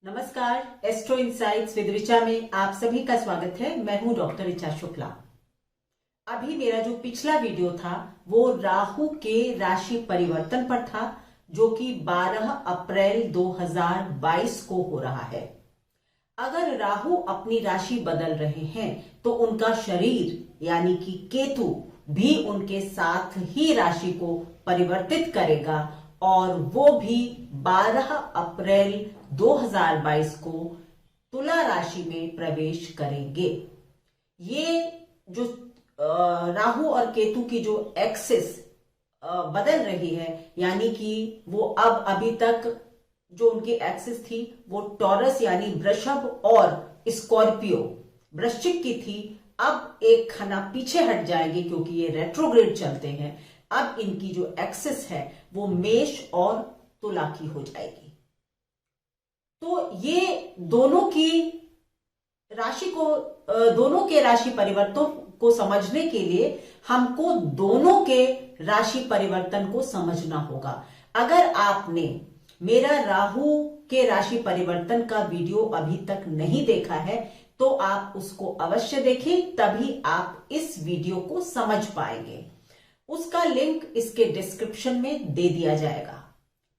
नमस्कार, astro insights with Richa में आप सभी का स्वागत है। मैं हूं डॉक्टर ऋचा शुक्ला। अभी मेरा जो पिछला वीडियो था वो राहु के राशि परिवर्तन पर था, जो कि 12 अप्रैल 2022 को हो रहा है। अगर राहु अपनी राशि बदल रहे हैं तो उनका शरीर यानी कि केतु भी उनके साथ ही राशि को परिवर्तित करेगा और वो भी 12 अप्रैल 2022 को तुला राशि में प्रवेश करेंगे। ये जो राहु और केतु की जो एक्सिस बदल रही है, यानी कि वो अब अभी तक जो उनकी एक्सिस थी वो टॉरस यानी वृषभ और स्कॉर्पियो वृश्चिक की थी, अब एक खाना पीछे हट जाएंगे क्योंकि ये रेट्रोग्रेड चलते हैं। अब इनकी जो एक्सिस है वो मेष और तुला की हो जाएगी। तो ये दोनों की राशि को दोनों के राशि परिवर्तन को समझने के लिए हमको दोनों के राशि परिवर्तन को समझना होगा। अगर आपने मेरा राहु के राशि परिवर्तन का वीडियो अभी तक नहीं देखा है तो आप उसको अवश्य देखें, तभी आप इस वीडियो को समझ पाएंगे। उसका लिंक इसके डिस्क्रिप्शन में दे दिया जाएगा।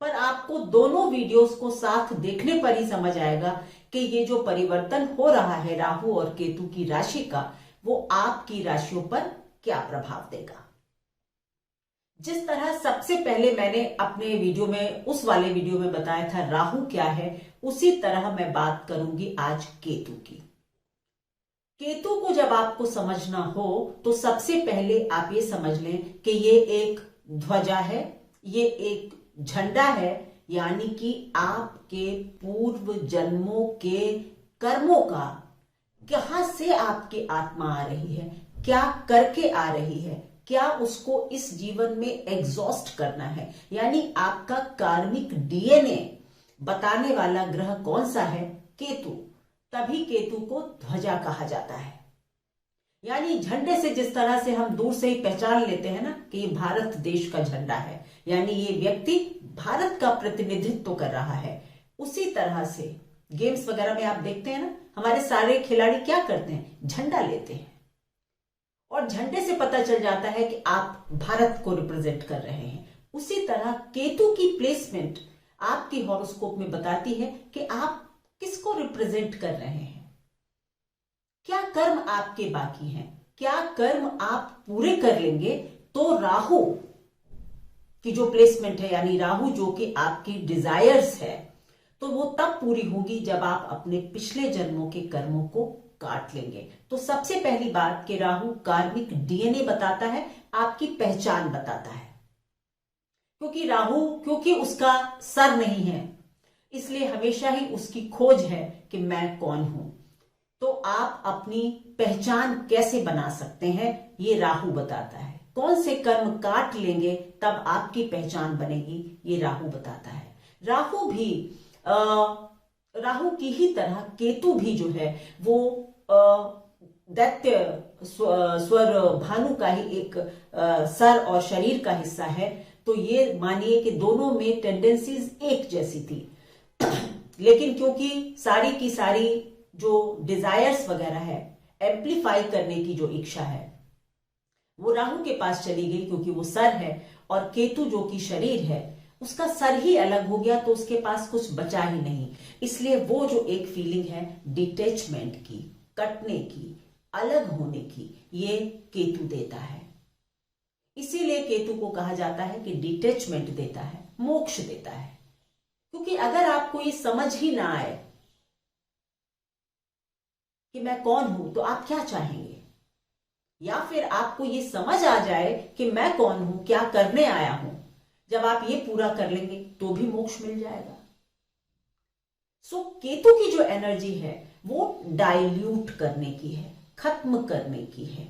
पर आपको दोनों वीडियोस को साथ देखने पर ही समझ आएगा कि ये जो परिवर्तन हो रहा है राहु और केतु की राशि का, वो आपकी राशियों पर क्या प्रभाव देगा। जिस तरह सबसे पहले मैंने अपने वीडियो में, उस वाले वीडियो में बताया था राहु क्या है, उसी तरह मैं बात करूंगी आज केतु की। केतु को जब आपको समझना हो तो सबसे पहले आप ये समझ लें कि ये एक ध्वजा है, ये एक झंडा है, यानी कि आपके पूर्व जन्मों के कर्मों का कहां से आपकी आत्मा आ रही है, क्या करके आ रही है, क्या उसको इस जीवन में एग्जॉस्ट करना है, यानी आपका कार्मिक डीएनए बताने वाला ग्रह कौन सा है, केतु। तभी केतु को ध्वजा कहा जाता है। यानी झंडे से जिस तरह से हम दूर से ही पहचान लेते हैं ना कि ये भारत देश का झंडा है, यानी ये व्यक्ति भारत का प्रतिनिधित्व कर रहा है, उसी तरह से गेम्स वगैरह में आप देखते हैं ना, हमारे सारे खिलाड़ी क्या करते हैं, झंडा लेते हैं और झंडे से पता चल जाता है कि आप भारत को रिप्रेजेंट कर रहे हैं। उसी तरह केतु की प्लेसमेंट आपकी हॉरोस्कोप में बताती है कि आप किसको रिप्रेजेंट कर रहे हैं, क्या कर्म आपके बाकी हैं, क्या कर्म आप पूरे कर लेंगे तो राहु की जो प्लेसमेंट है, यानी राहु जो कि आपकी डिजायर्स है, तो वो तब पूरी होगी जब आप अपने पिछले जन्मों के कर्मों को काट लेंगे। तो सबसे पहली बात कि राहु कार्मिक डीएनए बताता है, आपकी पहचान बताता है। क्योंकि उसका सर नहीं है, इसलिए हमेशा ही उसकी खोज है कि मैं कौन हूं। तो आप अपनी पहचान कैसे बना सकते हैं, ये राहु बताता है। कौन से कर्म काट लेंगे तब आपकी पहचान बनेगी, ये राहु बताता है। राहु की ही तरह केतु भी जो है वो दैत्य स्वर भानु का ही एक सर और शरीर का हिस्सा है। तो ये मानिए कि दोनों में टेंडेंसीज एक जैसी थी, लेकिन क्योंकि सारी की सारी जो डिजायर्स वगैरह है, एम्प्लीफाई करने की जो इच्छा है, वो राहु के पास चली गई, क्योंकि वो सर है और केतु जो कि शरीर है, उसका सर ही अलग हो गया तो उसके पास कुछ बचा ही नहीं। इसलिए वो जो एक फीलिंग है डिटैचमेंट की, कटने की, अलग होने की, ये केतु देता है। इसीलिए केतु को कहा जाता है कि डिटैचमेंट देता है, मोक्ष देता है। क्योंकि अगर आपको ये समझ ही ना आए कि मैं कौन हूं तो आप क्या चाहेंगे, या फिर आपको ये समझ आ जाए कि मैं कौन हूं, क्या करने आया हूं, जब आप ये पूरा कर लेंगे तो भी मोक्ष मिल जाएगा। सो केतु की जो एनर्जी है वो डाइल्यूट करने की है, खत्म करने की है,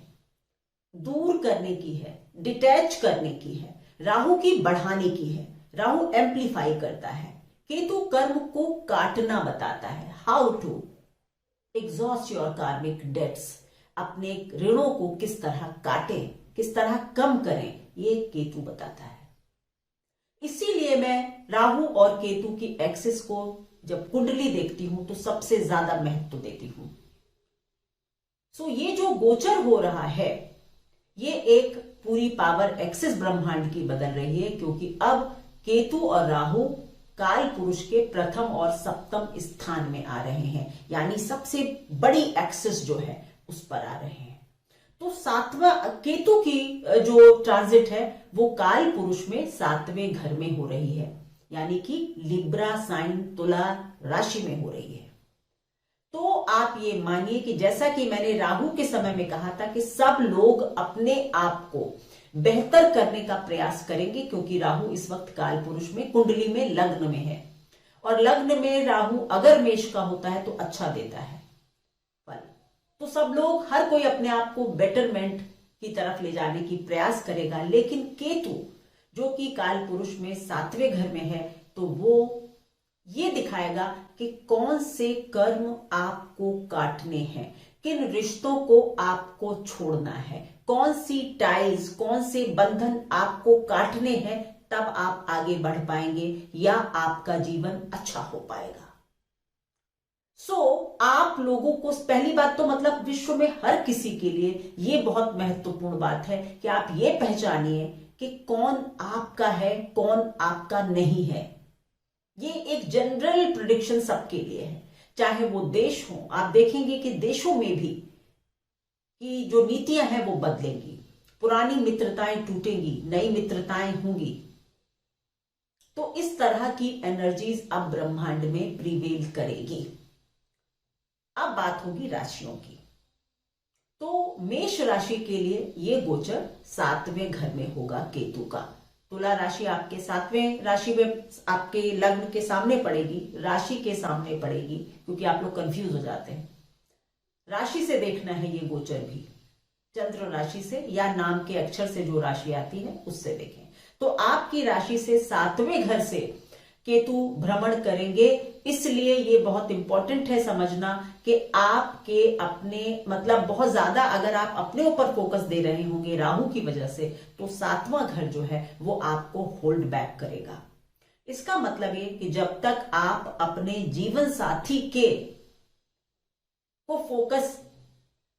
दूर करने की है, डिटैच करने की है। राहु की बढ़ाने की है, राहु एम्प्लीफाई करता है, केतु कर्म को काटना बताता है, हाउ टू एग्जॉस्ट योर कार्मिक डेट्स, अपने ऋणों को किस तरह काटें, किस तरह कम करें, ये केतु बताता है। इसीलिए मैं राहु और केतु की एक्सिस को जब कुंडली देखती हूं तो सबसे ज्यादा महत्व देती हूं। सो ये जो गोचर हो रहा है ये एक पूरी पावर एक्सिस ब्रह्मांड की बदल रही है, क्योंकि अब केतु और राहु काल पुरुष के प्रथम और सप्तम स्थान में आ रहे हैं, यानी सबसे बड़ी एक्सिस जो है उस पर आ रहे हैं। तो सातवां केतु की जो ट्रांजिट है वो काल पुरुष में 7वें घर में हो रही है, यानी कि लिब्रा साइन तुला राशि में हो रही है। तो आप ये मानिए कि जैसा कि मैंने राहु के समय में कहा था कि सब लोग अपने आप को बेहतर करने का प्रयास करेंगे, क्योंकि राहु इस वक्त काल पुरुष में कुंडली में लग्न में है, और लग्न में राहु अगर मेष का होता है तो अच्छा देता है फल। तो सब लोग, हर कोई अपने आप को बेटरमेंट की तरफ ले जाने की प्रयास करेगा। लेकिन केतु जो कि काल पुरुष में 7वें घर में है, तो वो ये दिखाएगा कि कौन से कर्म आपको काटने हैं, किन रिश्तों को आपको छोड़ना है, कौन सी टाइल्स, कौन से बंधन आपको काटने हैं, तब आप आगे बढ़ पाएंगे या आपका जीवन अच्छा हो पाएगा। आप लोगों को पहली बात तो मतलब विश्व में हर किसी के लिए ये बहुत महत्वपूर्ण बात है कि आप ये पहचानिए कि कौन आपका है, कौन आपका नहीं है। ये एक जनरल प्रेडिक्शन सबके लिए है, चाहे वो देश हो। आप देखेंगे कि देशों में भी कि जो नीतियां हैं वो बदलेंगी, पुरानी मित्रताएं टूटेंगी, नई मित्रताएं होंगी। तो इस तरह की एनर्जीज अब ब्रह्मांड में प्रिवेल करेगी। अब बात होगी राशियों की। तो मेष राशि के लिए ये गोचर 7वें घर में होगा केतु का। तुला राशि आपके 7वें राशि में, आपके लग्न के सामने पड़ेगी, राशि के सामने पड़ेगी, क्योंकि आप लोग कंफ्यूज हो जाते हैं। राशि से देखना है ये गोचर भी, चंद्र राशि से या नाम के अक्षर से जो राशि आती है उससे देखें। तो आपकी राशि से 7वें घर से केतु भ्रमण करेंगे, इसलिए ये बहुत इंपॉर्टेंट है समझना कि आपके अपने मतलब बहुत ज्यादा अगर आप अपने ऊपर फोकस दे रहे होंगे राहु की वजह से, तो 7वां घर जो है वो आपको होल्ड बैक करेगा। इसका मतलब ये कि जब तक आप अपने जीवन साथी के को फोकस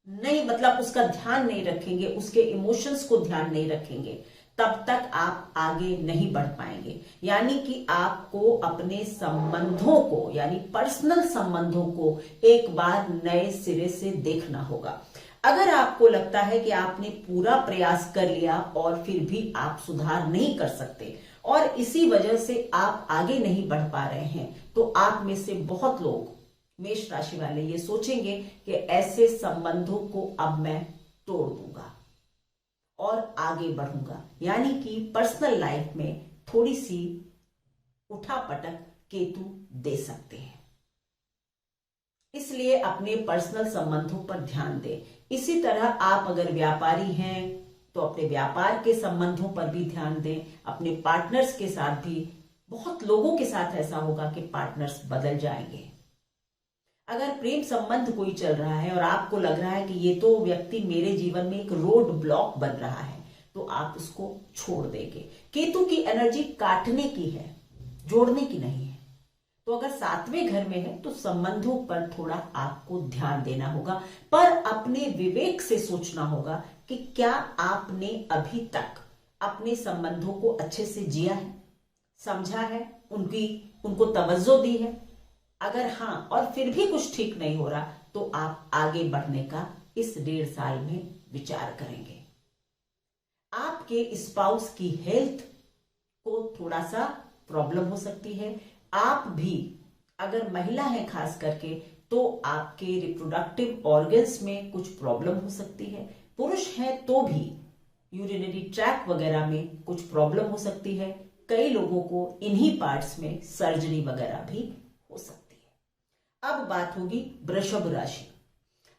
नहीं, मतलब उसका ध्यान नहीं रखेंगे, उसके इमोशंस को ध्यान नहीं रखेंगे, तब तक आप आगे नहीं बढ़ पाएंगे। यानी कि आपको अपने संबंधों को, यानी पर्सनल संबंधों को एक बार नए सिरे से देखना होगा। अगर आपको लगता है कि आपने पूरा प्रयास कर लिया और फिर भी आप सुधार नहीं कर सकते और इसी वजह से आप आगे नहीं बढ़ पा रहे हैं, तो आप में से बहुत लोग मेष राशि वाले ये सोचेंगे कि ऐसे संबंधों को अब मैं तोड़ दूंगा और आगे बढ़ूंगा। यानी कि पर्सनल लाइफ में थोड़ी सी उठापटक केतु दे सकते हैं, इसलिए अपने पर्सनल संबंधों पर ध्यान दें। इसी तरह आप अगर व्यापारी हैं तो अपने व्यापार के संबंधों पर भी ध्यान दें, अपने पार्टनर्स के साथ भी। बहुत लोगों के साथ ऐसा होगा कि पार्टनर्स बदल जाएंगे। अगर प्रेम संबंध कोई चल रहा है और आपको लग रहा है कि ये तो व्यक्ति मेरे जीवन में एक रोड ब्लॉक बन रहा है, तो आप उसको छोड़ देंगे। केतु की एनर्जी काटने की है, जोड़ने की नहीं है। तो अगर 7वें घर में है तो संबंधों पर थोड़ा आपको ध्यान देना होगा, पर अपने विवेक से सोचना होगा कि क्या आपने अभी तक अपने संबंधों को अच्छे से जिया है, समझा है, उनको तवज्जो दी है। अगर हाँ और फिर भी कुछ ठीक नहीं हो रहा, तो आप आगे बढ़ने का इस 1.5 साल में विचार करेंगे। आपके स्पाउस की हेल्थ को थोड़ा सा प्रॉब्लम हो सकती है। आप भी अगर महिला है खास करके, तो आपके रिप्रोडक्टिव ऑर्गन्स में कुछ प्रॉब्लम हो सकती है। पुरुष है तो भी यूरिनरी ट्रैक्ट वगैरह में कुछ प्रॉब्लम हो सकती है। कई लोगों को इन्हीं पार्ट्स में सर्जरी वगैरह भी हो सकती है। अब बात होगी वृषभ राशि।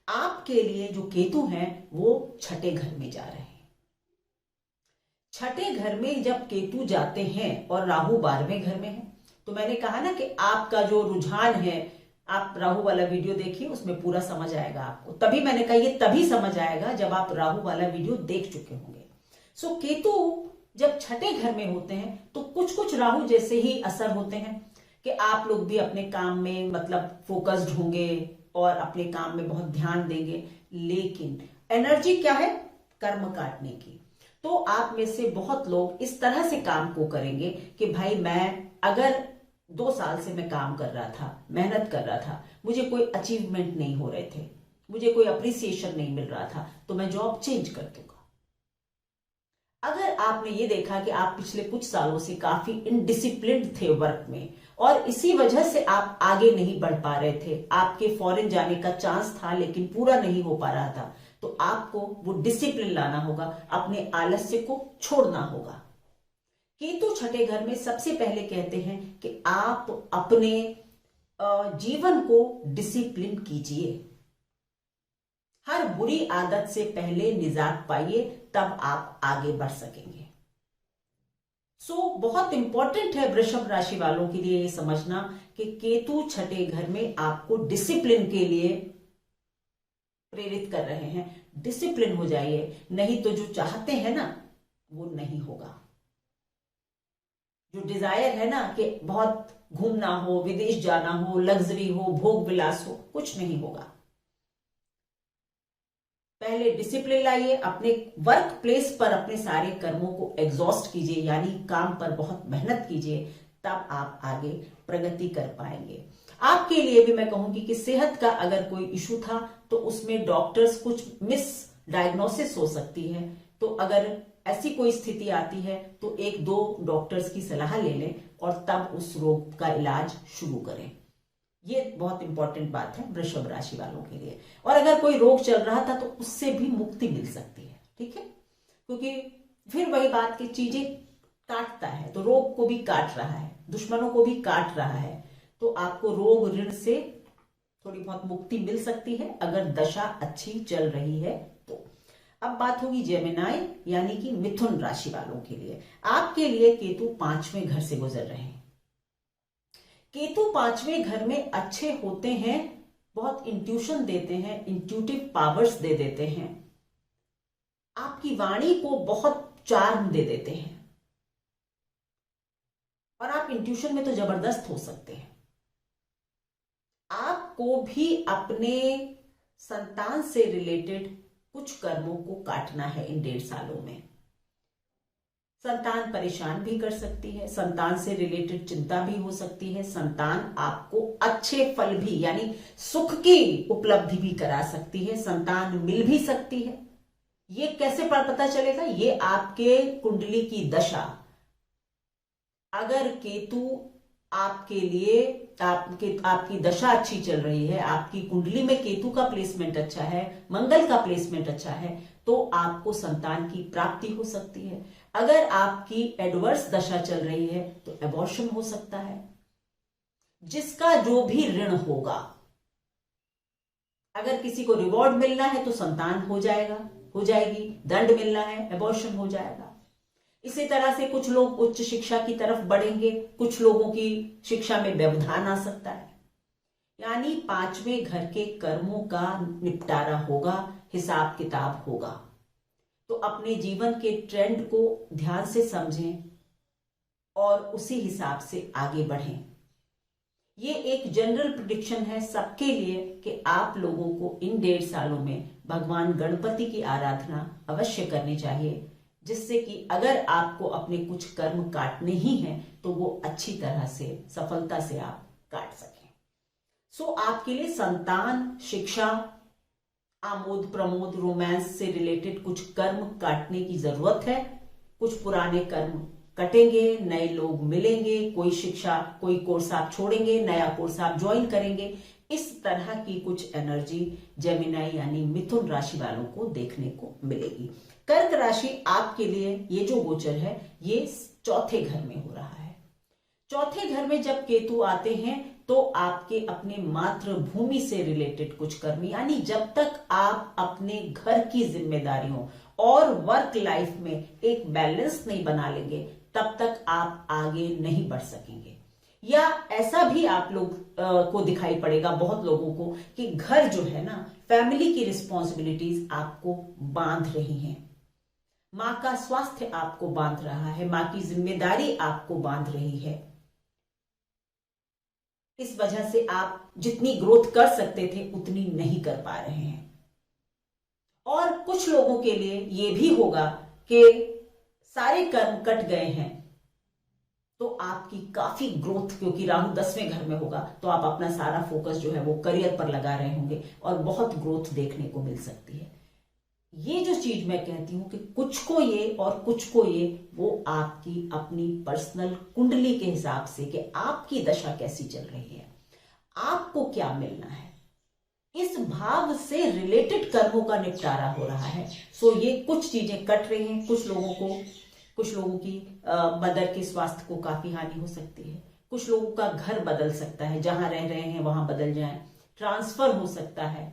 आपके लिए जो केतु हैं वो 6ठे घर में जा रहे हैं। 6ठे घर में जब केतु जाते हैं और राहु 12वें घर में है, तो मैंने कहा ना कि आपका जो रुझान है, आप राहु वाला वीडियो देखिए, उसमें पूरा समझ आएगा आपको। तभी मैंने कहा ये तभी समझ आएगा जब आप राहु वाला वीडियो देख चुके होंगे। सो केतु जब 6ठे घर में होते हैं तो कुछ कुछ राहु जैसे ही असर होते हैं। कि आप लोग भी अपने काम में मतलब फोकस्ड होंगे और अपने काम में बहुत ध्यान देंगे, लेकिन एनर्जी क्या है? कर्म काटने की। तो आप में से बहुत लोग इस तरह से काम को करेंगे कि भाई मैं अगर 2 साल से मैं काम कर रहा था, मेहनत कर रहा था, मुझे कोई अचीवमेंट नहीं हो रहे थे, मुझे कोई अप्रिसिएशन नहीं मिल रहा था, तो मैं जॉब चेंज कर दूंगा। अगर आपने ये देखा कि आप पिछले कुछ सालों से काफी इनडिसिप्लिन्ड थे वर्क में और इसी वजह से आप आगे नहीं बढ़ पा रहे थे, आपके फॉरेन जाने का चांस था लेकिन पूरा नहीं हो पा रहा था, तो आपको वो डिसिप्लिन लाना होगा, अपने आलस्य को छोड़ना होगा। केतु छठे घर में सबसे पहले कहते हैं कि आप अपने जीवन को डिसिप्लिन कीजिए। हर बुरी आदत से पहले निजात पाइए, तब आप आगे बढ़ सकेंगे। बहुत इंपॉर्टेंट है वृषभ राशि वालों के लिए ये समझना कि केतु छठे घर में आपको डिसिप्लिन के लिए प्रेरित कर रहे हैं। डिसिप्लिन हो जाइए, नहीं तो जो चाहते हैं ना वो नहीं होगा। जो डिजायर है ना कि बहुत घूमना हो, विदेश जाना हो, लग्जरी हो, भोग विलास हो, कुछ नहीं होगा। पहले डिसिप्लिन लाइए, अपने वर्क प्लेस पर अपने सारे कर्मों को एग्जॉस्ट कीजिए, यानी काम पर बहुत मेहनत कीजिए, तब आप आगे प्रगति कर पाएंगे। आपके लिए भी मैं कहूंगी कि सेहत का अगर कोई इशू था तो उसमें डॉक्टर्स कुछ मिस डायग्नोसिस हो सकती है, तो अगर ऐसी कोई स्थिति आती है तो 1-2 डॉक्टर्स की सलाह ले लें और तब उस रोग का इलाज शुरू करें। ये बहुत इंपॉर्टेंट बात है वृषभ राशि वालों के लिए। और अगर कोई रोग चल रहा था तो उससे भी मुक्ति मिल सकती है, ठीक है, क्योंकि फिर वही बात की चीजें काटता है, तो रोग को भी काट रहा है, दुश्मनों को भी काट रहा है, तो आपको रोग ऋण से थोड़ी बहुत मुक्ति मिल सकती है अगर दशा अच्छी चल रही है तो। अब बात होगी जेमिनाई यानी कि मिथुन राशि वालों के लिए। आपके लिए केतु 5वें घर से गुजर रहे हैं। केतु 5वें घर में अच्छे होते हैं, बहुत इंट्यूशन देते हैं, इंट्यूटिव पावर्स दे देते हैं, आपकी वाणी को बहुत चार्म दे देते हैं और आप इंट्यूशन में तो जबरदस्त हो सकते हैं। आपको भी अपने संतान से रिलेटेड कुछ कर्मों को काटना है इन 1.5 सालों में। संतान परेशान भी कर सकती है, संतान से रिलेटेड चिंता भी हो सकती है, संतान आपको अच्छे फल भी यानी सुख की उपलब्धि भी करा सकती है, संतान मिल भी सकती है। ये कैसे पता चलेगा? ये आपके कुंडली की दशा, अगर केतु आपके लिए आपकी दशा अच्छी चल रही है, आपकी कुंडली में केतु का प्लेसमेंट अच्छा है, मंगल का प्लेसमेंट अच्छा है, तो आपको संतान की प्राप्ति हो सकती है। अगर आपकी एडवर्स दशा चल रही है तो एबॉर्शन हो सकता है। जिसका जो भी ऋण होगा, अगर किसी को रिवॉर्ड मिलना है तो संतान हो जाएगी, दंड मिलना है एबॉर्शन हो जाएगा। इसी तरह से कुछ लोग उच्च शिक्षा की तरफ बढ़ेंगे, कुछ लोगों की शिक्षा में व्यवधान आ सकता है। यानी 5वें घर के कर्मों का निपटारा होगा, हिसाब किताब होगा। तो अपने जीवन के ट्रेंड को ध्यान से समझें और उसी हिसाब से आगे बढ़ें। ये एक जनरल प्रेडिक्शन है सबके लिए कि आप लोगों को इन 1.5 सालों में भगवान गणपति की आराधना अवश्य करनी चाहिए, जिससे कि अगर आपको अपने कुछ कर्म काटने ही हैं तो वो अच्छी तरह से सफलता से आप काट सकें। आपके लिए संतान, शिक्षा, आमोद प्रमोद, रोमांस से रिलेटेड कुछ कर्म काटने की जरूरत है। कुछ पुराने कर्म कटेंगे, नए लोग मिलेंगे, कोई शिक्षा, कोई कोर्स आप छोड़ेंगे, नया कोर्स आप ज्वाइन करेंगे। इस तरह की कुछ एनर्जी जेमिनाई यानी मिथुन राशि वालों को देखने को मिलेगी। कर्क राशि आपके लिए ये जो गोचर है ये 4थे घर में हो रहा है। 4थे घर में जब केतु आते हैं तो आपके अपने मातृभूमि से रिलेटेड कुछ कर्म, यानी जब तक आप अपने घर की जिम्मेदारियों और वर्क लाइफ में एक बैलेंस नहीं बना लेंगे तब तक आप आगे नहीं बढ़ सकेंगे। या ऐसा भी आप लोग को दिखाई पड़ेगा, बहुत लोगों को, कि घर जो है ना, फैमिली की रिस्पॉन्सिबिलिटीज आपको बांध रही हैं। मां का स्वास्थ्य आपको बांध रहा है, मां की जिम्मेदारी आपको बांध रही है। इस वजह से आप जितनी ग्रोथ कर सकते थे उतनी नहीं कर पा रहे हैं। और कुछ लोगों के लिए यह भी होगा कि सारे कर्म कट गए हैं, तो आपकी काफी ग्रोथ, क्योंकि राहु 10वें घर में होगा, तो आप अपना सारा फोकस जो है वो करियर पर लगा रहे होंगे और बहुत ग्रोथ देखने को मिल सकती है। ये जो चीज मैं कहती हूं कि कुछ को ये और कुछ को ये, वो आपकी अपनी पर्सनल कुंडली के हिसाब से कि आपकी दशा कैसी चल रही है, आपको क्या मिलना है, इस भाव से रिलेटेड कर्मों का निपटारा हो रहा है। सो ये कुछ चीजें कट रही हैं। कुछ लोगों की मदर के स्वास्थ्य को काफी हानि हो सकती है। कुछ लोगों का घर बदल सकता है, जहां रह रहे हैं वहां बदल जाए, ट्रांसफर हो सकता है,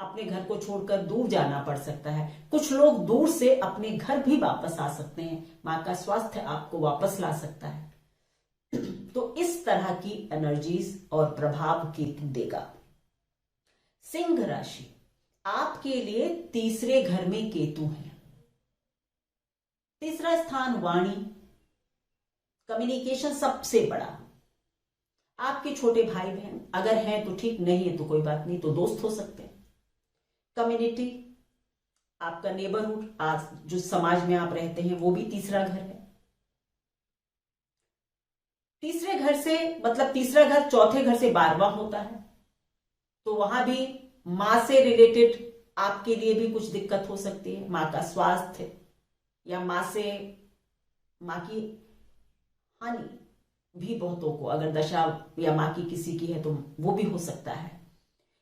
अपने घर को छोड़कर दूर जाना पड़ सकता है। कुछ लोग दूर से अपने घर भी वापस आ सकते हैं। मां का स्वास्थ्य आपको वापस ला सकता है। तो इस तरह की एनर्जीज और प्रभाव केतु देगा। सिंह राशि, आपके लिए तीसरे घर में केतु है। तीसरा स्थान वाणी, कम्युनिकेशन सबसे बड़ा। आपके छोटे भाई बहन अगर हैं तो ठीक, नहीं है तो कोई बात नहीं, तो दोस्त हो सकते हैं। कम्युनिटी, आपका नेबरहुड, आज जो समाज में आप रहते हैं वो भी तीसरा घर है। तीसरे घर से मतलब तीसरा घर चौथे घर से 12वां होता है, तो वहां भी मां से रिलेटेड आपके लिए भी कुछ दिक्कत हो सकती है। मां का स्वास्थ्य या मां की हानि भी बहुतों को, अगर दशा या मां की किसी की है तो वो भी हो सकता है।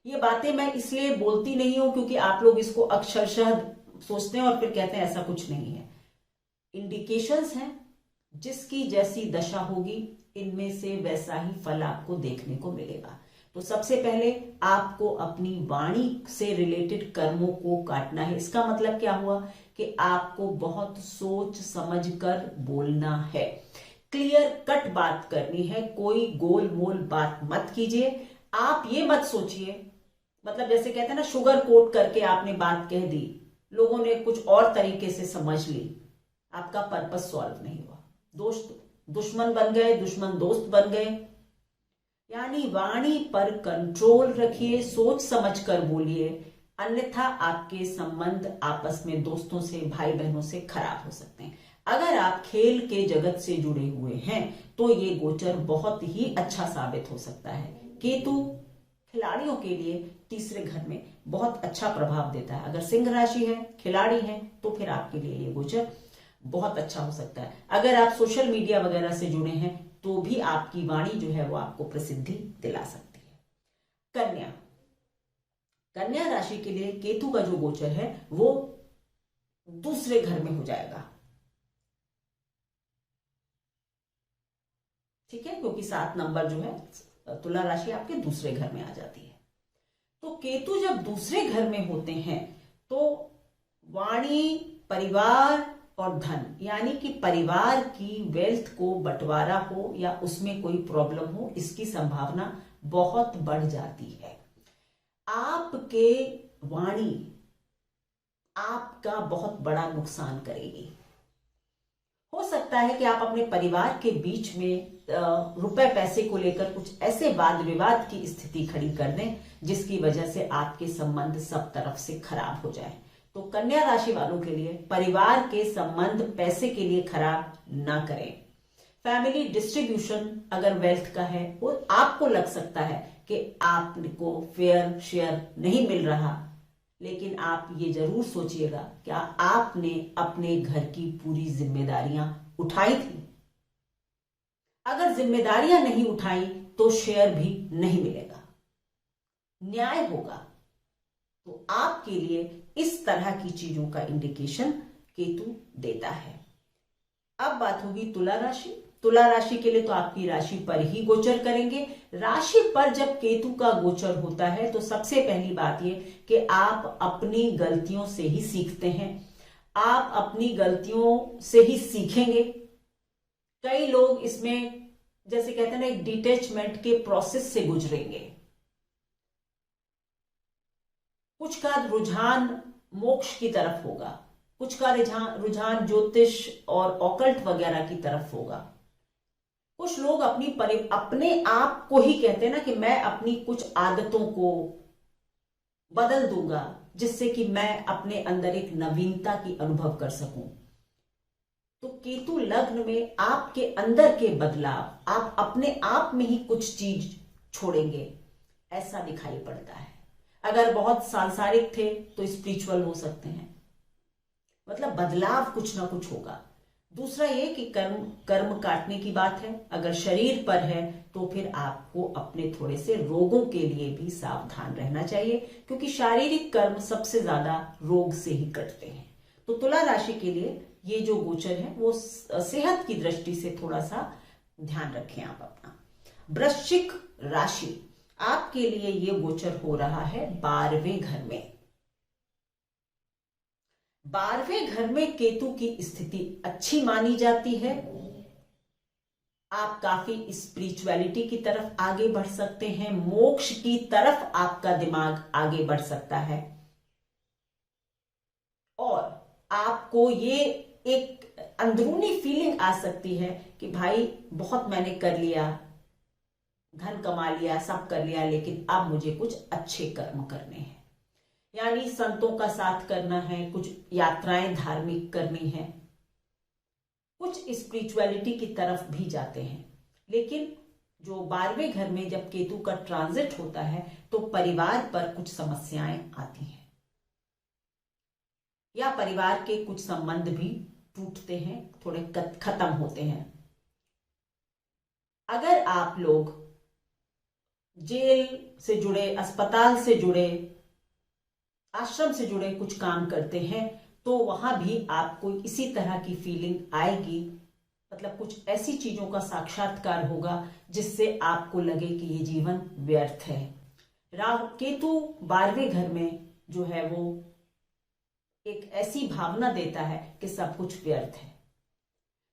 ये बातें मैं इसलिए बोलती नहीं हूं क्योंकि आप लोग इसको अक्षरशः सोचते हैं और फिर कहते हैं, ऐसा कुछ नहीं है। इंडिकेशंस हैं, जिसकी जैसी दशा होगी इनमें से वैसा ही फल आपको देखने को मिलेगा। तो सबसे पहले आपको अपनी वाणी से रिलेटेड कर्मों को काटना है। इसका मतलब क्या हुआ कि आपको बहुत सोच समझ कर बोलना है, क्लियर कट बात करनी है। कोई गोल मोल बात मत कीजिए। आप ये मत सोचिए, मतलब जैसे कहते हैं ना, शुगर कोट करके आपने बात कह दी, लोगों ने कुछ और तरीके से समझ ली, आपका पर्पस सॉल्व नहीं हुआ। दोस्त दुश्मन बन गए, दुश्मन दोस्त बन गए। यानी वाणी पर कंट्रोल रखिए, सोच समझ कर बोलिए, अन्यथा आपके संबंध आपस में दोस्तों से, भाई बहनों से खराब हो सकते हैं। अगर आप खेल के जगत से जुड़े हुए हैं तो ये गोचर बहुत ही अच्छा साबित हो सकता है। केतु खिलाड़ियों के लिए तीसरे घर में बहुत अच्छा प्रभाव देता है। अगर सिंह राशि है, खिलाड़ी है, तो फिर आपके लिए ये गोचर बहुत अच्छा हो सकता है। अगर आप सोशल मीडिया वगैरह से जुड़े हैं तो भी आपकी वाणी जो है वो आपको प्रसिद्धि दिला सकती है। कन्या राशि के लिए केतु का जो गोचर है वो दूसरे घर में हो जाएगा, ठीक है, क्योंकि 7 नंबर जो है तुला राशि आपके दूसरे घर में आ जाती है। तो केतु जब दूसरे घर में होते हैं तो वाणी, परिवार और धन, यानी कि परिवार की वेल्थ को बंटवारा हो या उसमें कोई प्रॉब्लम हो, इसकी संभावना बहुत बढ़ जाती है। आपके वाणी आपका बहुत बड़ा नुकसान करेगी। हो सकता है कि आप अपने परिवार के बीच में रुपए पैसे को लेकर कुछ ऐसे वाद विवाद की स्थिति खड़ी कर दें जिसकी वजह से आपके संबंध सब तरफ से खराब हो जाए। तो कन्या राशि वालों के लिए परिवार के संबंध पैसे के लिए खराब ना करें। फैमिली डिस्ट्रीब्यूशन अगर वेल्थ का है, वो आपको लग सकता है कि आपको फेयर शेयर नहीं मिल रहा, लेकिन आप ये जरूर सोचिएगा क्या आपने अपने घर की पूरी जिम्मेदारियां उठाई थी। अगर जिम्मेदारियां नहीं उठाई तो शेयर भी नहीं मिलेगा, न्याय होगा। तो आपके लिए इस तरह की चीजों का इंडिकेशन केतु देता है। अब बात होगी तुला राशि। तुला राशि के लिए तो आपकी राशि पर ही गोचर करेंगे। राशि पर जब केतु का गोचर होता है तो सबसे पहली बात ये कि आप अपनी गलतियों से ही सीखते हैं, आप अपनी गलतियों से ही सीखेंगे। कई लोग इसमें जैसे कहते हैं ना, एक डिटैचमेंट के प्रोसेस से गुजरेंगे। कुछ का रुझान मोक्ष की तरफ होगा, कुछ का रुझान ज्योतिष और ऑकल्ट वगैरह की तरफ होगा। कुछ लोग अपने आप को ही कहते हैं ना कि मैं अपनी कुछ आदतों को बदल दूंगा जिससे कि मैं अपने अंदर एक नवीनता की अनुभव कर सकूं। तो केतु लग्न में आपके अंदर के बदलाव, आप अपने आप में ही कुछ चीज छोड़ेंगे, ऐसा दिखाई पड़ता है। अगर बहुत सांसारिक थे तो स्पिरिचुअल हो सकते हैं, मतलब बदलाव कुछ ना कुछ होगा। दूसरा ये कि कर्म कर्म काटने की बात है। अगर शरीर पर है तो फिर आपको अपने थोड़े से रोगों के लिए भी सावधान रहना चाहिए, क्योंकि शारीरिक कर्म सबसे ज्यादा रोग से ही कटते हैं। तो तुला राशि के लिए ये जो गोचर है वो सेहत की दृष्टि से थोड़ा सा ध्यान रखें आप अपना। वृश्चिक राशि, आपके लिए ये गोचर हो रहा है 12वें घर में। 12वें घर में केतु की स्थिति अच्छी मानी जाती है। आप काफी स्पिरिचुअलिटी की तरफ आगे बढ़ सकते हैं, मोक्ष की तरफ आपका दिमाग आगे बढ़ सकता है, और आपको ये एक अंदरूनी फीलिंग आ सकती है कि भाई बहुत मैंने कर लिया, धन कमा लिया, सब कर लिया, लेकिन अब मुझे कुछ अच्छे कर्म करने हैं। यानी संतों का साथ करना है, कुछ यात्राएं धार्मिक करनी है, कुछ स्पिरिचुअलिटी की तरफ भी जाते हैं। लेकिन जो 12वें घर में जब केतु का ट्रांजिट होता है तो परिवार पर कुछ समस्याएं आती हैं, या परिवार के कुछ संबंध भी टूटते हैं, थोड़े खत्म होते हैं। अगर आप लोग जेल से जुड़े, अस्पताल से जुड़े, आश्रम से जुड़े कुछ काम करते हैं तो वहां भी आपको इसी तरह की फीलिंग आएगी, मतलब कुछ ऐसी चीजों का साक्षात्कार होगा जिससे आपको लगे कि ये जीवन व्यर्थ है। राहु केतु 12वें घर में जो है वो एक ऐसी भावना देता है कि सब कुछ व्यर्थ है।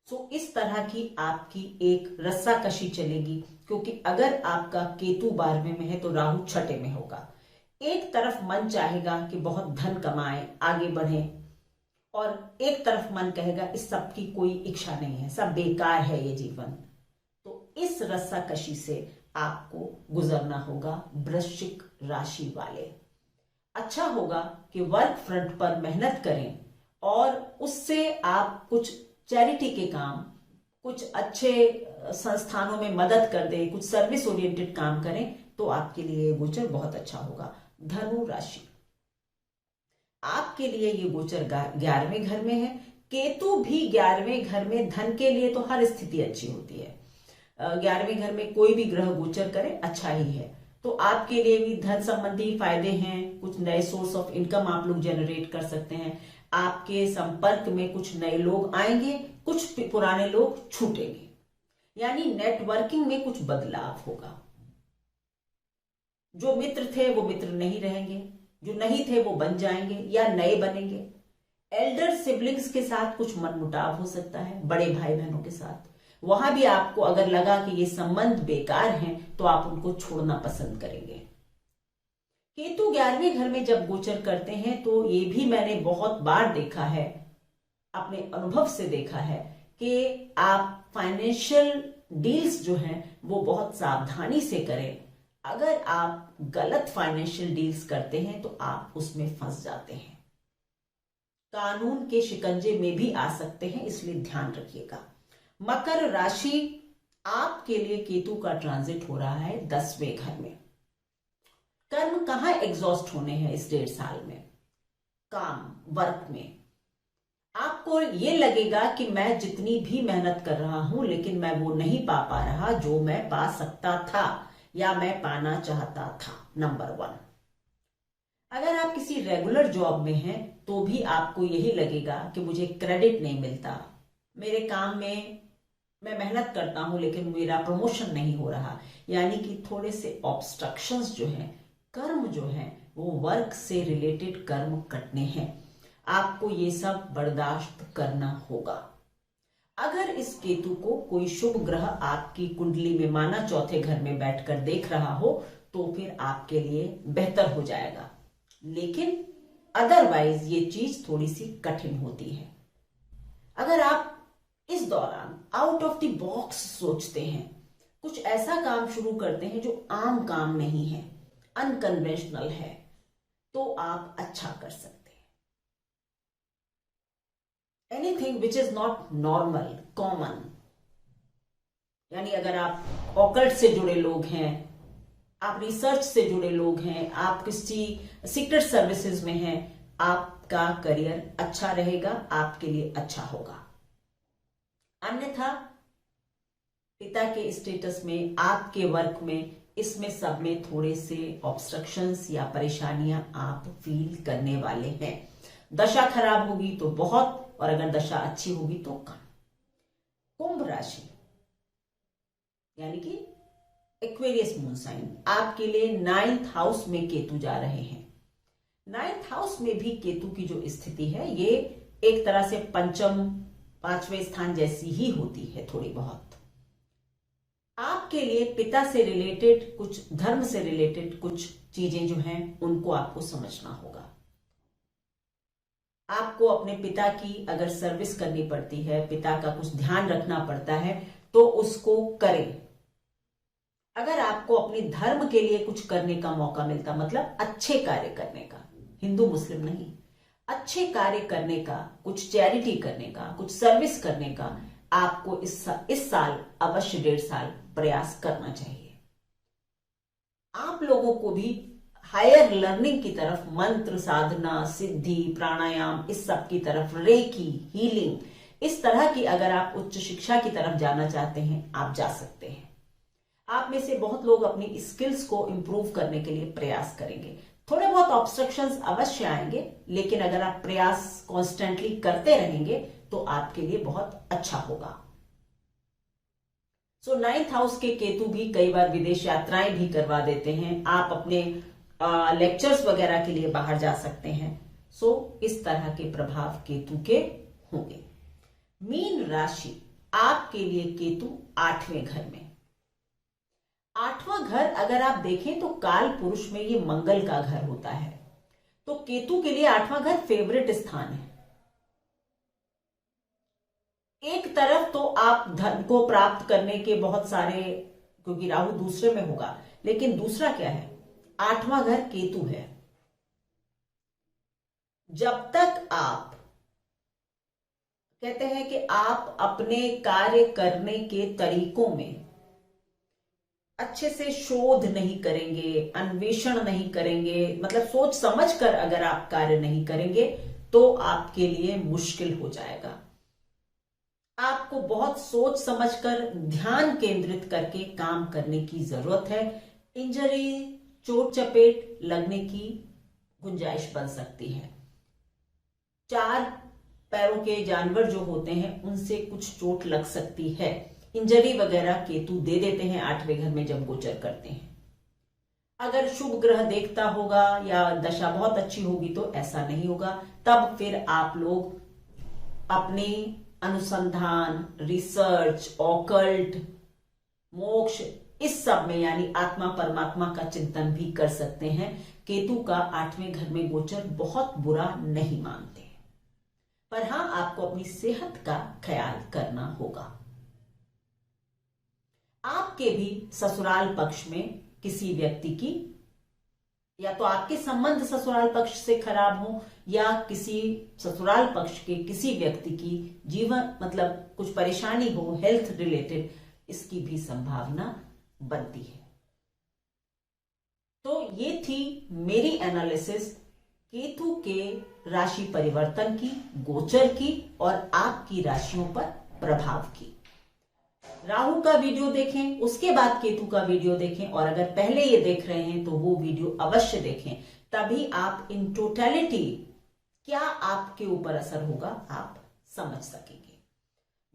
तो इस तरह की आपकी एक रस्साकशी चलेगी, क्योंकि अगर आपका केतु 12वें में है तो राहु 6ठे में होगा। एक तरफ मन चाहेगा कि बहुत धन कमाएं, आगे बढ़ें, और एक तरफ मन कहेगा इस सब की कोई इच्छा नहीं है, सब बेकार है ये जीवन। तो इस रस्साकशी से आपको गुजरना होगा वृश्चिक राशि वाले। अच्छा होगा कि वर्क फ्रंट पर मेहनत करें और उससे आप कुछ चैरिटी के काम, कुछ अच्छे संस्थानों में मदद कर दें, कुछ सर्विस ओरिएंटेड काम करें तो आपके लिए ये गोचर बहुत अच्छा होगा। धनु राशि, आपके लिए ये गोचर 11वें घर में है। केतु भी 11वें घर में, धन के लिए तो हर स्थिति अच्छी होती है। 11वें घर में कोई भी ग्रह गोचर करे अच्छा ही है। तो आपके लिए भी धन संबंधी फायदे हैं, कुछ नए सोर्स ऑफ इनकम आप लोग जनरेट कर सकते हैं। आपके संपर्क में कुछ नए लोग आएंगे, कुछ पुराने लोग छूटेंगे, यानी नेटवर्किंग में कुछ बदलाव होगा। जो मित्र थे वो मित्र नहीं रहेंगे, जो नहीं थे वो बन जाएंगे या नए बनेंगे। एल्डर सिबलिंग्स के साथ कुछ मनमुटाव हो सकता है, बड़े भाई बहनों के साथ। वहां भी आपको अगर लगा कि ये संबंध बेकार हैं तो आप उनको छोड़ना पसंद करेंगे। केतु 11वें घर में जब गोचर करते हैं तो ये भी मैंने बहुत बार देखा है, अपने अनुभव से देखा है कि आप फाइनेंशियल डील्स जो हैं वो बहुत सावधानी से करें। अगर आप गलत फाइनेंशियल डील्स करते हैं तो आप उसमें फंस जाते हैं, कानून के शिकंजे में भी आ सकते हैं, इसलिए ध्यान रखिएगा। मकर राशि, आपके लिए केतु का ट्रांजिट हो रहा है 10वें घर में। कर्म कहां एग्जॉस्ट होने हैं इस 1.5 साल में? काम, वर्क में आपको ये लगेगा कि मैं जितनी भी मेहनत कर रहा हूं लेकिन मैं वो नहीं पा रहा जो मैं पा सकता था या मैं पाना चाहता था। नंबर 1, अगर आप किसी रेगुलर जॉब में हैं तो भी आपको यही लगेगा कि मुझे क्रेडिट नहीं मिलता, मेरे काम में मैं मेहनत करता हूं लेकिन मेरा प्रमोशन नहीं हो रहा। यानी कि थोड़े से ऑब्स्ट्रक्शंस जो हैं, कर्म जो हैं, वो वर्क से रिलेटेड कर्म कटने हैं। आपको ये सब बर्दाश्त करना होगा। अगर इस केतु को कोई शुभ ग्रह आपकी कुंडली में माना चौथे घर में बैठकर देख रहा हो तो फिर आपके लिए बेहतर हो जाएगा, लेकिन अदरवाइज ये चीज थोड़ी सी कठिन होती है। अगर आप इस दौरान आउट ऑफ द बॉक्स सोचते हैं, कुछ ऐसा काम शुरू करते हैं जो आम काम नहीं है, अनकन्वेंशनल है, तो आप अच्छा कर सकते हैं। Anything which is not normal, common, यानी अगर आप ऑकल्ट से जुड़े लोग हैं, आप रिसर्च से जुड़े लोग हैं, आप किसी सीक्रेट सर्विसेज में हैं, आपका करियर अच्छा रहेगा, आपके लिए अच्छा होगा। अन्यथा पिता के स्टेटस में, आपके वर्क में, इसमें सब में थोड़े से ऑब्स्ट्रक्शंस या परेशानियां आप फील करने वाले हैं। दशा खराब होगी तो बहुत, और अगर दशा अच्छी होगी तो कम। कुंभ राशि यानी कि एक्वेरियस मून साइन, आपके लिए 9th हाउस में केतु जा रहे हैं। 9th हाउस में भी केतु की जो स्थिति है, ये एक तरह से पंचम, 5वें स्थान जैसी ही होती है थोड़ी बहुत। आपके लिए पिता से रिलेटेड, कुछ धर्म से रिलेटेड कुछ चीजें जो हैं, उनको आपको समझना होगा। आपको अपने पिता की अगर सर्विस करनी पड़ती है, पिता का कुछ ध्यान रखना पड़ता है, तो उसको करें। अगर आपको अपने धर्म के लिए कुछ करने का मौका मिलता, मतलब अच्छे कार्य करने का, हिंदू मुस्लिम नहीं, अच्छे कार्य करने का, कुछ चैरिटी करने का, कुछ सर्विस करने का, आपको इस साल अवश्य 1.5 साल प्रयास करना चाहिए। आप लोगों को भी हायर लर्निंग की तरफ, मंत्र साधना, सिद्धि, प्राणायाम, इस सब की तरफ, रेकी, हीलिंग, इस तरह की अगर आप उच्च शिक्षा की तरफ जाना चाहते हैं, आप जा सकते हैं। आप में से बहुत लोग अपनी स्किल्स को इंप्रूव करने के लिए प्रयास करेंगे। थोड़े बहुत ऑब्स्ट्रक्शंस अवश्य आएंगे, लेकिन अगर आप प्रयास कॉन्स्टेंटली करते रहेंगे तो आपके लिए बहुत अच्छा होगा। 9th हाउस के केतु भी कई बार विदेश यात्राएं भी करवा देते हैं। आप अपने लेक्चर्स वगैरह के लिए बाहर जा सकते हैं। इस तरह के प्रभाव केतु के होंगे। मीन राशि, आपके लिए केतु 8वें घर में। 8वां घर अगर आप देखें तो काल पुरुष में ये मंगल का घर होता है, तो केतु के लिए 8वां घर फेवरेट स्थान है। एक तरफ तो आप धन को प्राप्त करने के बहुत सारे, क्योंकि राहु दूसरे में होगा, लेकिन दूसरा क्या है, 8वां घर केतु है। जब तक आप कहते हैं कि आप अपने कार्य करने के तरीकों में अच्छे से शोध नहीं करेंगे, अन्वेषण नहीं करेंगे, मतलब सोच समझ कर अगर आप कार्य नहीं करेंगे, तो आपके लिए मुश्किल हो जाएगा। आपको बहुत सोच समझकर, ध्यान केंद्रित करके काम करने की जरूरत है। इंजरी, चोट चपेट लगने की गुंजाइश बन सकती है। 4 पैरों के जानवर जो होते हैं, उनसे कुछ चोट लग सकती है। इंजरी वगैरह केतु दे देते हैं 8वें घर में जब गोचर करते हैं। अगर शुभ ग्रह देखता होगा या दशा बहुत अच्छी होगी तो ऐसा नहीं होगा। तब फिर आप लोग अपने अनुसंधान, रिसर्च, ऑकल्ट, मोक्ष, इस सब में, यानी आत्मा परमात्मा का चिंतन भी कर सकते हैं। केतु का 8वें घर में गोचर बहुत बुरा नहीं मानते, पर हां, आपको अपनी सेहत का ख्याल करना होगा। आपके भी ससुराल पक्ष में किसी व्यक्ति की, या तो आपके संबंध ससुराल पक्ष से खराब हो, या किसी ससुराल पक्ष के किसी व्यक्ति की जीवन, मतलब कुछ परेशानी हो हेल्थ रिलेटेड, इसकी भी संभावना बनती है। तो ये थी मेरी एनालिसिस केतु के राशि परिवर्तन की, गोचर की, और आपकी राशियों पर प्रभाव की। राहु का वीडियो देखें, उसके बाद केतु का वीडियो देखें, और अगर पहले ये देख रहे हैं तो वो वीडियो अवश्य देखें, तभी आप इन टोटलिटी क्या आपके ऊपर असर होगा आप समझ सकेंगे।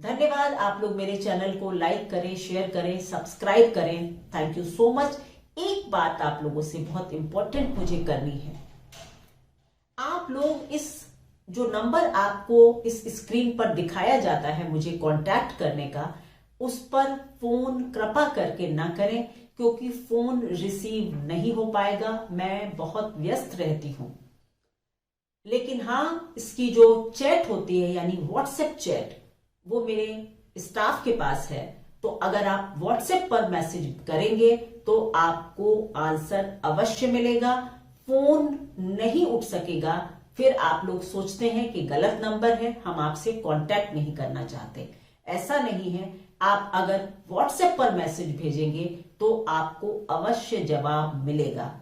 धन्यवाद। आप लोग मेरे चैनल को लाइक करें, शेयर करें, सब्सक्राइब करें। Thank you so much. एक बात आप लोगों से बहुत इंपॉर्टेंट मुझे करनी है, आप लोग इस जो नंबर आपको इस स्क्रीन पर दिखाया जाता है मुझे कांटेक्ट करने का, उस पर फोन कृपा करके ना करें, क्योंकि फोन रिसीव नहीं हो पाएगा। मैं बहुत व्यस्त रहती हूं। लेकिन हां, इसकी जो चैट होती है, यानी व्हाट्सएप चैट, वो मेरे स्टाफ के पास है, तो अगर आप व्हाट्सएप पर मैसेज करेंगे तो आपको आंसर अवश्य मिलेगा। फोन नहीं उठ सकेगा, फिर आप लोग सोचते हैं कि गलत नंबर है, हम आपसे कांटेक्ट नहीं करना चाहते। ऐसा नहीं है, आप अगर व्हाट्सएप पर मैसेज भेजेंगे तो आपको अवश्य जवाब मिलेगा।